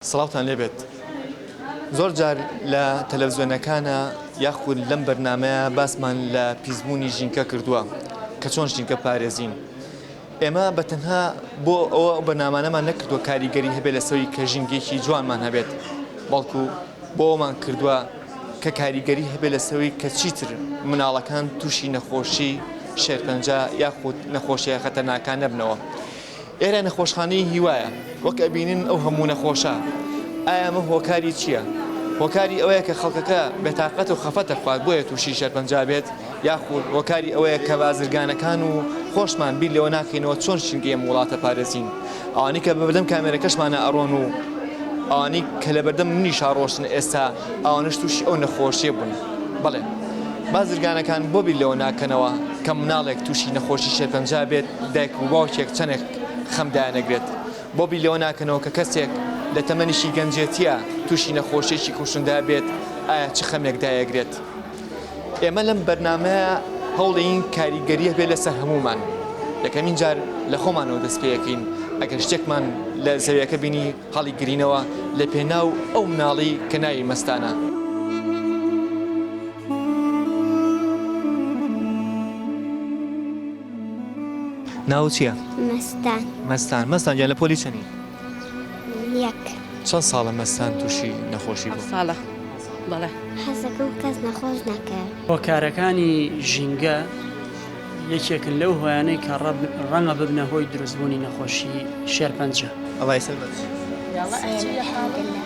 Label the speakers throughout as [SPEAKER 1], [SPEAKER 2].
[SPEAKER 1] سڵاوتان لێبێت زۆر جار لە تەلەڤیزیۆنەکانە یاخود لەم بەرنامەیە باسمان لە پیسبوونی ژینکە کردووە کە چۆن ژینکە پارێزین. ئێمە بەتەنها بۆ ئەوە بەرنامانەمان نەکردووە کاریگەری هەبێت لەسەوەی کە ژینگێکی جوانمان هەبێت، بەڵکو بۆ ئەومان کردووە کە کاریگەری هەبێت لەسەوەی کە چیتر مناڵەکان تووشی نەخۆشی شێرپەنجە یاخود نەخۆشیە خەتەرناکان نەبنەوە. ئێرە نەخۆشخانەی هیوایە، وەک ئەبینن ئەو هەموو نەخۆشە. ئایا ئەمە هۆکاری چییە؟ هۆکاری ئەوەیە کە خەڵکەکە بێتاقەت و خەفەتە خوارد بۆیە تووشی شێرپەنجە بێت، یاخود هۆکاری ئەوەیە کە بازرگانەکان و خۆشمان بیر لەوە ناکەینەوە چۆن ژینگەی ئەم وڵاتە پارێزین. ئەوانەی کە بەبەردەم کامێرەکەشمانە ئەڕۆن و ئەوانەی کە لە بەردەم منیش ئاڕۆشتن ئێستا ئەوانش تووشی ئەو نەخۆشیە بوون. بەڵێ بازرگانەکان بۆ بیر لەوە ناکەنەوە کە مناڵێک تووشی نەخۆشی شێرپەنجە بێت دایک و باوکێک چەندێک خەمدایەنەگرێت، بۆ بیر لەوە ناکەنەوە کە کەسێک لە تەمەنیشی گەنجێتیە تووشی نەخۆشیێکی کوشندا بێت ئایا چ خەمێک دایەگرێت. ئێمە لەم بەرنامەیە هەوڵین کاریگەریە بێت لەسەر هەمومان. یەکەمین جار لە خۆمانەوە دەست پێیەکەین ئەگەر شتێکمان لە زەویەکە بینی هەڵی گرینەوە لە پێناو ئەو مناڵی کە ناوی مەستانە. ناو چییە؟
[SPEAKER 2] مەستان.
[SPEAKER 1] مەستان. مەستان گیان لە پۆلی چەنی؟
[SPEAKER 2] یەک.
[SPEAKER 1] چەند ساڵە مەستان تووشی نەخۆشی بوو؟
[SPEAKER 3] ساڵە. بەڵێ.
[SPEAKER 2] حەزەکەم کەس نەخۆش نەکرد.
[SPEAKER 3] هۆکارەکانی ژینگە یەکێکن لەو هۆیانەی کە ڕەنگە ببنە هۆی دروستبوونی نەخۆشی شێرپەنجە.
[SPEAKER 1] ئەڵای سەربەت.
[SPEAKER 2] الحەمدلله.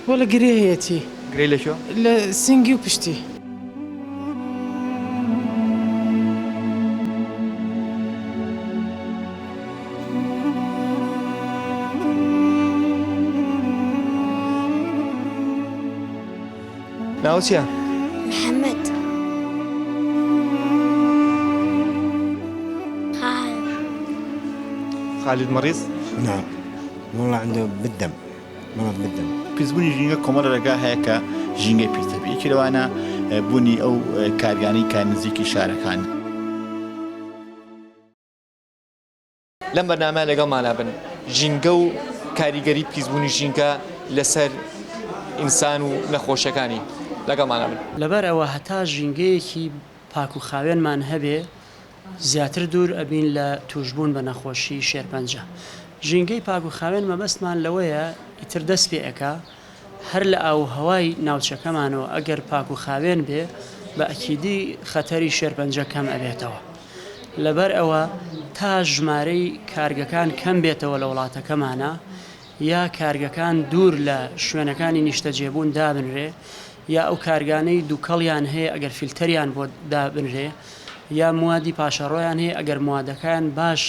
[SPEAKER 4] بۆ لە گرێ هەیەی
[SPEAKER 1] گرەی لەکوێ؟
[SPEAKER 4] لە سنگی و پشتی.
[SPEAKER 1] ناو چییە؟
[SPEAKER 2] محەممەد.
[SPEAKER 1] خالد مريض؟
[SPEAKER 5] نعم والله عنده بالدم مرض بالدم.
[SPEAKER 6] پیسبوونی ژینگە کۆمەڵە ڕێگا هەیە کە ژینگەی پیسەبی یەکی لەوانە بوونی ئەو کارگانەی کار نزیکی شارەکان.
[SPEAKER 1] لەم بەرنامە لەگەڵمانە بن ژینگە و کاریگەری پیسبوونی ژینگە لەسەر ئینسان و نەخۆشیەکانی لەگەڵمانە بن.
[SPEAKER 3] لەبەر ئەوە هەتا ژینگەیەکی پاک و خاوێنمان هەبێ زیاتر دوور ئەبین لە توشبوون بە نەخۆشی شێرپەنجە. ژینگەی پاک و خاوێن مەبەستمان لەوەیە ئیتر دەست پێ ئەکا هەر لە ئاو هەوای ناوچەکەمانەوە ئەگەر پاک و خاوێن بێ بە ئەکیدی خەتەری شێرپەنجە کەم ئەبێتەوە. لەبەر ئەوە تا ژمارەی کارگەکان کەم بێتەوە لە وڵاتەکەمانە یا کارگەکان دوور لە شوێنەکانی نیشتەجێبوون دابنرێ یا ئەو کارگانەی دووکەڵیان هەیە ئەگەر فیلتەریان بۆ دابنرێ یا موادی پاشەڕۆیان هەیە ئەگەر موادەکان باش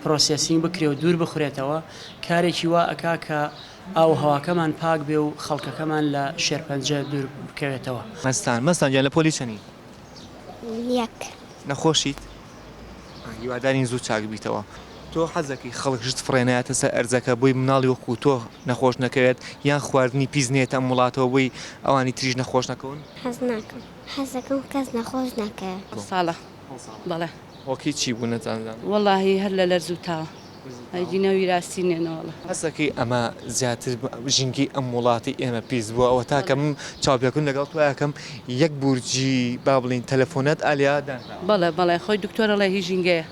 [SPEAKER 3] پرۆسێسینگ بکرێ و دوور بخورێتەوە کارێکی وا ئەکا کە ئاو هەواکەمان پاک بێ و خەڵکەکەمان لە شێرپەنجە دوور بکەوێتەوە.
[SPEAKER 1] مەستان گیان لە پۆلی چەنی؟
[SPEAKER 2] یەک.
[SPEAKER 1] نەخۆشیت؟ هیوادارین زوو چاک بیتەوە. تۆ حەزەکەی خەڵکشت فڕێنایەتە سەر ئەرزەکە بۆی مناڵی وەکو تۆ نەخۆش نەکەوێت یان خواردنی پیسنێتە ئەم وڵاتەوە بۆی ئەوانی تریش نەخۆش نەکەون؟
[SPEAKER 2] حەز ناکەم. حەزەکەم کەس نەخۆش نەکرد.
[SPEAKER 3] ساڵە. بەڵێ.
[SPEAKER 1] وەکی چی بوو نەزانم.
[SPEAKER 3] وەڵاهی هەر لە لەرز و تاوە. هەیدینەوی راستی نێنەوەڵە.
[SPEAKER 1] هەستەکەی ئەمە زیاتر ژینگی ئەم وڵاتی ئێمە پیس بووە ئەوە تاکە من چاوپێکن لەگەڵ تویەکەم یەک بورجی با بڵین تەلەفۆنەت ئالیا
[SPEAKER 3] بەڵێ بەڵێ خۆی دکتۆرە لە هی ژینگەیە.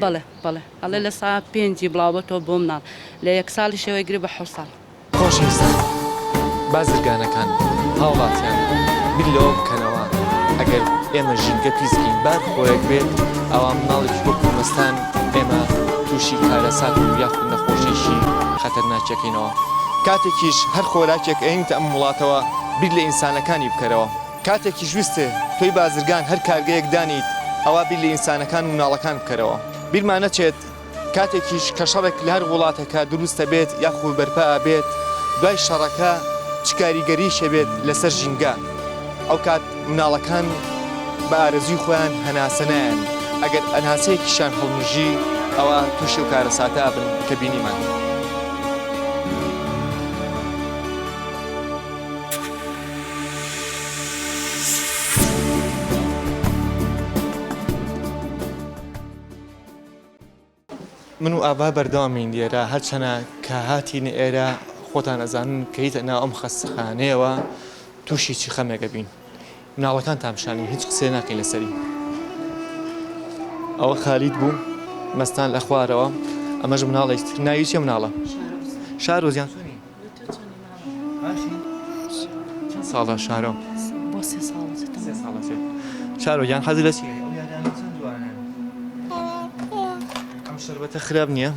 [SPEAKER 3] بەڵێ بەڵێ ئەڵێ لە سا 5 بڵاوبەتەوە بۆ مناڵ لە یەک ساڵی شەوەی گرێ بە 7 ساڵ.
[SPEAKER 1] خۆشویستان بازرگانەکان هاوڵاتیان بیر لەوە بکەنەوە ئەگەر ئێمە ژینگە پیسکین بار خۆیەک بێت ئەوە مناڵێکی وەکو مەستان ئێمە تووشی کارەسات و یاخود نەخۆشیشی خەتەرناکەکەینەوە. کاتێکیش هەر خۆراکێک ئەینتە ئەم وڵاتەوە بیر لە ئینسانەکانی بکەرەوە. کاتێکی ژوستێ تۆی بازرگان هەر کارگەیەک دانیت ئەوە بیر لە ئینسانەکان و مناڵەکان بکەرەوە. بیرمان نەچێت کاتێکیش کە شەڕێک لە هەر وڵاتەکە دروستە بێت یاخود بەرپا بێت دوای شەڕەکە چ کاریگەری شەبێت لەسەر ژینگە ئەو کات مناڵەکان بە ئارەزوی خۆیان هەناسەنایەن ئەگەر ئەناسەیەکیشان هەڵمژی ئەوە تووشی و کارەساتە بن کە بینیمان. من و ئاوا بەردەوامین لێرە هەرچەنە کە هاتین ئێرە خۆتان ئەزانن کە هیچ ناو ئەم خەستەخانەیەوە تووشی چی خەمێکە بین مناڵەکان تامشانی هیچ قسێ ناکەین لەسەری ئەوە خالید بوو مەستان لە خوارەوە ئەمەش مناڵێک ناوی چێ مناڵە شارۆزیان سۆنی چەند ساڵە شارۆ
[SPEAKER 4] بۆ 3 ساڵ
[SPEAKER 1] شارۆیان حەزی لە چی ئەم شەربەتە خراپ نییە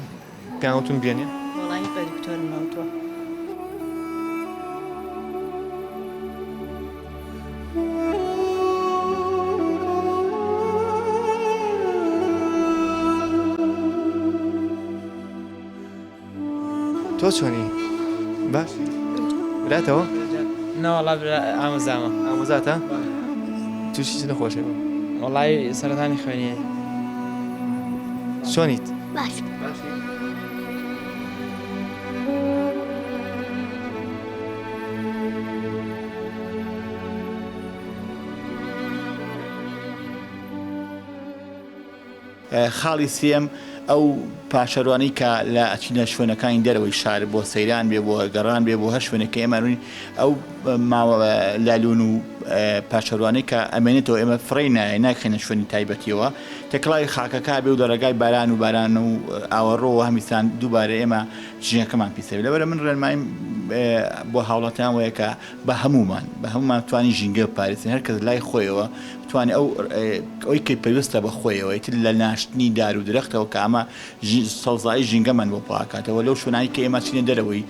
[SPEAKER 1] پیاوتون بێنێ
[SPEAKER 4] وڵی بە دکتۆر ناوتوە
[SPEAKER 1] تۆ چۆنی باش براتەوە
[SPEAKER 7] نەوەڵا ئامۆزامە
[SPEAKER 1] ئامۆزاتە تووشی چ نەخۆشەوە
[SPEAKER 7] وڵی سەرەتانی خوێنیە
[SPEAKER 1] چۆنیت
[SPEAKER 2] باش
[SPEAKER 6] خاڵی سێم ئەو پاشەروانی کە لە ئەچینە شوێنەکانی دەرەوەی شار بۆ سەیران بێ بۆ گەڕان بێ بۆ هەر شوێنەکە ئێمانوی ئەو لالون و پاشەروانی کە ئەمێنێتەوە ئێمە فڕی نایە ناکەینە شوێنی تایبەتیەوە تەکڵای خاکەکە بێ و دەڕێگای باران و ئاوەڕۆوە هەمیستان دووبارە ئێمە ژینەکەمان پیسەوێ لەبەرە من ڕێنمایم بۆ هاوڵاتیان وەیە کە بە هەمومان توانی ژینگە بپارێزین هەر کەس لای خۆیەوە توانێت ئەوەی کە پێویستە بە خۆیەوە تر لە ناشتنی دار و درەختەوە کە ئەمە سەوزایی ژینگەمان بۆ پاکاتەوە لەو شوێنانی کە ئێمە چینە دەرەوەی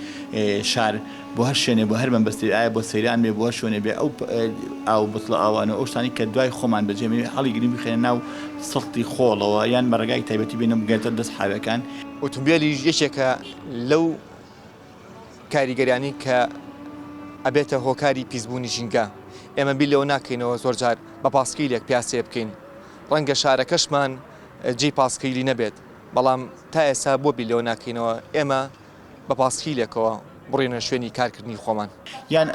[SPEAKER 6] شار بۆ هەر شوێنێ بۆ هەر مەبەستی ئایا بۆ سەیران بێ بۆ هەر شوێنێ بێ ئەو بتڵە ئاوانە ئەو شتانی کە دوای خۆمان بەجێمێ هەڵی گرنگ بخێنە ناو سەڵتی خۆڵەوە یان بەڕێگای تایبەتی بێنە بگەێتە دەست حاوەکان
[SPEAKER 1] ئۆتۆمبیلی یەکێکە لەو کاریگەریانی کە ئەبێتە هۆکاری پیسبوونی ژینگە ئێمە بیر لەوە ناکەینەوە زۆر جار بە پاسکیلێک پیاسێ بکەین ڕەنگە شارەکەشمان جێی پاسکیلی نەبێت بەڵام تا ئێستا بۆ بیر لەوە ناکەینەوە ئێمە بە پاسکیلێکەوە بڕێنە شوێنی کارکردنی خۆمان
[SPEAKER 6] یان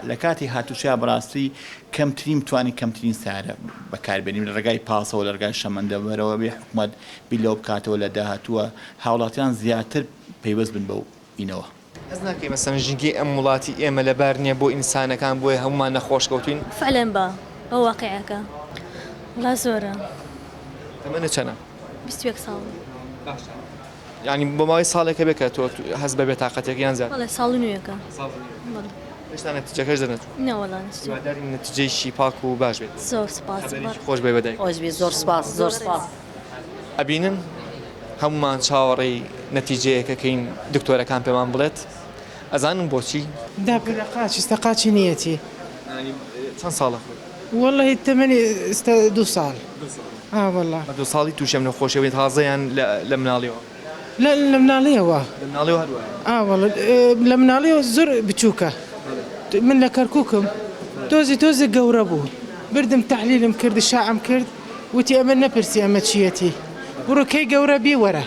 [SPEAKER 6] لە کاتی هاتوچیا بەڕاستی کەمترین توانی کەمترین سارە بەکاربێنیم لە ڕێگای پاسەوە لە ڕێگای شەمەندەبەرەوە بێ حکوومەت بیر لەوە بکاتەوە لە داهاتووە هاوڵاتیان زیاتر پەیوەست بن بەو بینەوە
[SPEAKER 1] ئەس ناکەی مەسەن ژینگەی ئەم وڵاتی ئێمە لەبار نییە بۆ ئینسانەکان بۆیە هەمومان نەخۆش کەوتوین
[SPEAKER 8] فعلا بە ئەو واقعەکە وڵا زۆرە
[SPEAKER 1] تەمەنە چەنە
[SPEAKER 8] 21 ساڵ
[SPEAKER 1] یعنی بۆ ماوەی ساڵێکە بێت کە تۆ هەست بە بێتاقەتێک یان زیاد
[SPEAKER 8] وڵێ ساڵی نوێەکە
[SPEAKER 1] هێشتا نەتیجەکەش دەنێت
[SPEAKER 8] نەوەڵان
[SPEAKER 1] هیوادارین نەتیجەیشی پاک و باش بێت
[SPEAKER 8] زۆر سپاس
[SPEAKER 1] خۆش بێ بەدایک
[SPEAKER 4] خۆش بێ زۆر سپاس زۆر سپاس
[SPEAKER 1] ئەبینن هەمومان چاوەڕێی نەتیجەیەکەکەین دکتۆرەکان پێمان بڵێت ئەزانم بۆچی
[SPEAKER 4] دابرا قاچی استقاچی نیەتی
[SPEAKER 1] چەند ساڵە
[SPEAKER 4] والله تمني 2 ساڵ والله
[SPEAKER 1] بە 2 ساڵی تووشەم نەخۆشەوەی تازەیان لە مناڵیەوە
[SPEAKER 4] لا لە مناڵیەوە
[SPEAKER 1] لە مناڵیەوە هەروە
[SPEAKER 4] والله لە مناڵیەوە زۆر بچووکە من لە کەرکووکم تۆزی گەورە بوو بردم تحلیلم کرد شاعم کرد وتی ئەمە نەپرسی ئەمە چیەتی بڕۆ کەی گەورە بێ وەرە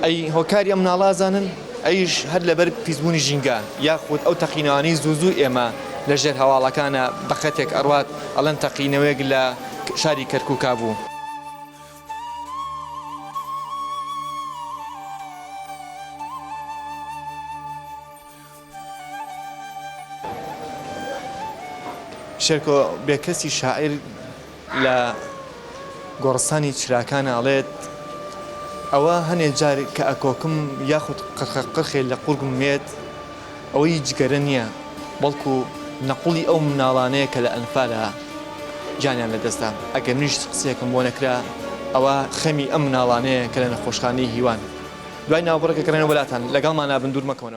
[SPEAKER 1] ئەی هۆکاری ئەم مناڵازانن ئەیش هەر لەبەر پیسبوونی ژینگە یاخود ئەو تەقینەوانی زوو ئێمە لە ژێر هەواڵەکانە بەخەتێک ئەڕوات ئەڵەن تەقینەوەیەک لە شاری کەرکووکا بوو. شێرکۆ بێکەسی شاعیر لە گۆڕستانی چراکان ئاڵێت ئەوە هەنێک جار کە ئەکۆکم یاخود قرخێ لە قورگم مێت ئەوەی جگەرە نییە بەڵکو نەقوڵی ئەو مناڵانەیە کە لە ئەنفالە جانیان لەدەستا ئەگەر منیش قسەیەکم بۆ نەکرا ئەوە خەمی ئەم مناڵانەیە کە لە نەخۆشخانەی هیوان دوای ناوبڕەکە کڕێنە وڵاتان لەگەڵمان نابن دوور مەکەونەوە.